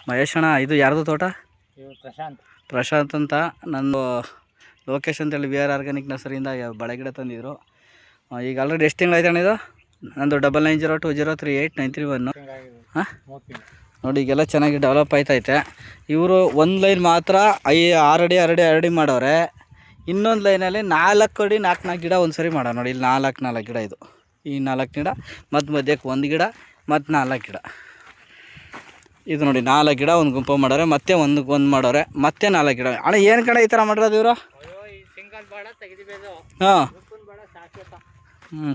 ಮಹೇಶ್ ಅಣ್ಣ. ಇದು ಯಾರ್ದು ತೋಟ? ಪ್ರಶಾಂತ್ ಅಂತ. ನಂದು ಲೋಕೇಶ್ ಅಂತೇಳಿ ವಿ ಆರ್ ಆರ್ಗ್ಯಾನಿಕ್ ನರ್ಸರಿಯಿಂದ ಬಳೆ ಗಿಡ ತಂದಿದ್ರು. ಈಗ ಆಲ್ರೆಡಿ ಎಷ್ಟು ತಿಂಗಳು ಅಣ್ಣ ಇದು? ನಂದು 9902038931. ಹಾಂ ನೋಡಿ, ಈಗೆಲ್ಲ ಚೆನ್ನಾಗಿ ಡೆವಲಪ್ ಆಯ್ತೈತೆ. ಇವರು ಒಂದು ಲೈನ್ ಮಾತ್ರ 6 ಅಡಿ 6 ಅಡಿ ಮಾಡವ್ರೆ. ಇನ್ನೊಂದು ಲೈನಲ್ಲಿ 4 ಅಡಿ 4 ಗಿಡ ಒಂದು ಸರಿ ಮಾಡೋಣ ನೋಡಿ. ಇಲ್ಲಿ 4 ಗಿಡ, ಇದು ಈ 4 ಗಿಡ ಮತ್ತು ಮಧ್ಯಕ್ಕೆ 1 ಗಿಡ ಮತ್ತು 4 ಗಿಡ. ಇದು ನೋಡಿ 4 ಗಿಡ ಒಂದು ಗುಂಪು ಮಾಡೋರೆ, ಮತ್ತೆ ಒಂದು ಮಾಡೋರೆ, ಮತ್ತೆ 4 ಗಿಡ. ಅಣ್ಣ ಏನು ಕಡೆ ಈ ಥರ ಮಾಡಿರೋದು ಇವರು? ಹಾಂ,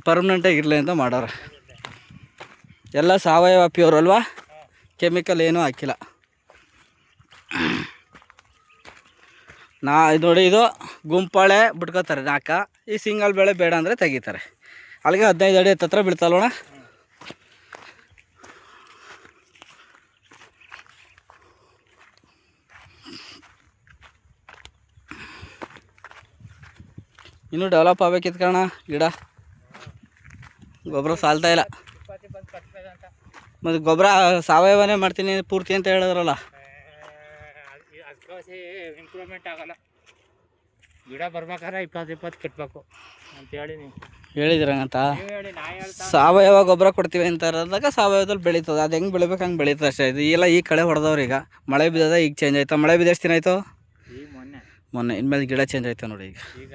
ಪರ್ಮನೆಂಟಾಗಿ ಇರಲಿ ಅಂತ ಮಾಡೋರೆ. ಎಲ್ಲ ಸಾವಯವ ಪ್ಯೂರ್ ಅಲ್ವಾ? ಕೆಮಿಕಲ್ ಏನೂ ಹಾಕಿಲ್ಲ. ಇದು ನೋಡಿ, ಇದು ಗುಂಪಾಳೆ ಬಿಟ್ಕೋತಾರೆ 4. ಈ ಸಿಂಗಲ್ ಬೆಳೆ ಬೇಡ ಅಂದರೆ ತೆಗಿತಾರೆ. ಅಲ್ಲಿಗೆ 15 ಅಡಿ ಹತ್ರ ಬೀಳ್ತಲ್ವಣ. ಇನ್ನೂ ಡೆವಲಪ್ ಆಗಬೇಕಿತ್ತು ಕಾರಣ ಗಿಡ. ಗೊಬ್ಬರ ಸಾಲ್ತಾ ಇಲ್ಲ. ಮತ್ತು ಗೊಬ್ಬರ ಸಾವಯವನೇ ಮಾಡ್ತೀನಿ ಪೂರ್ತಿ ಅಂತ ಹೇಳಿದ್ರಲ್ಲ. ಇಂಪ್ರೂವ್ಮೆಂಟ್ ಆಗಲ್ಲ. ಗಿಡ ಬರ್ಬೇಕಾದ್ರೆ 20 ಕಟ್ಟಬೇಕು ಅಂತೇಳಿ ನೀವು ಹೇಳಿದ್ರಂತ. ಸಾವಯವ ಗೊಬ್ಬರ ಕೊಡ್ತೀವಿ ಅಂತ ಇರೋದಾಗ ಸಾವಯವದಲ್ಲಿ ಬೆಳೀತದೆ. ಅದು ಹೆಂಗೆ ಬೆಳಿಬೇಕು ಹಂಗೆ ಬೆಳೀತದೆ ಅಷ್ಟೇ. ಇದು ಎಲ್ಲ ಈ ಕಡೆ ಹೊಡೆದವ್ರು. ಈಗ ಮಳೆ ಬಿದ್ದದ, ಈಗ ಚೇಂಜ್ ಆಯ್ತಾ? ಮಳೆ ಬಿದ್ದು ಎಷ್ಟು ದಿನ ಆಯಿತು? ಈಗ ಮೊನ್ನೆ ಇನ್ಮೇಲೆ ಗಿಡ ಚೇಂಜ್ ಆಯ್ತಾ ನೋಡಿ. ಈಗ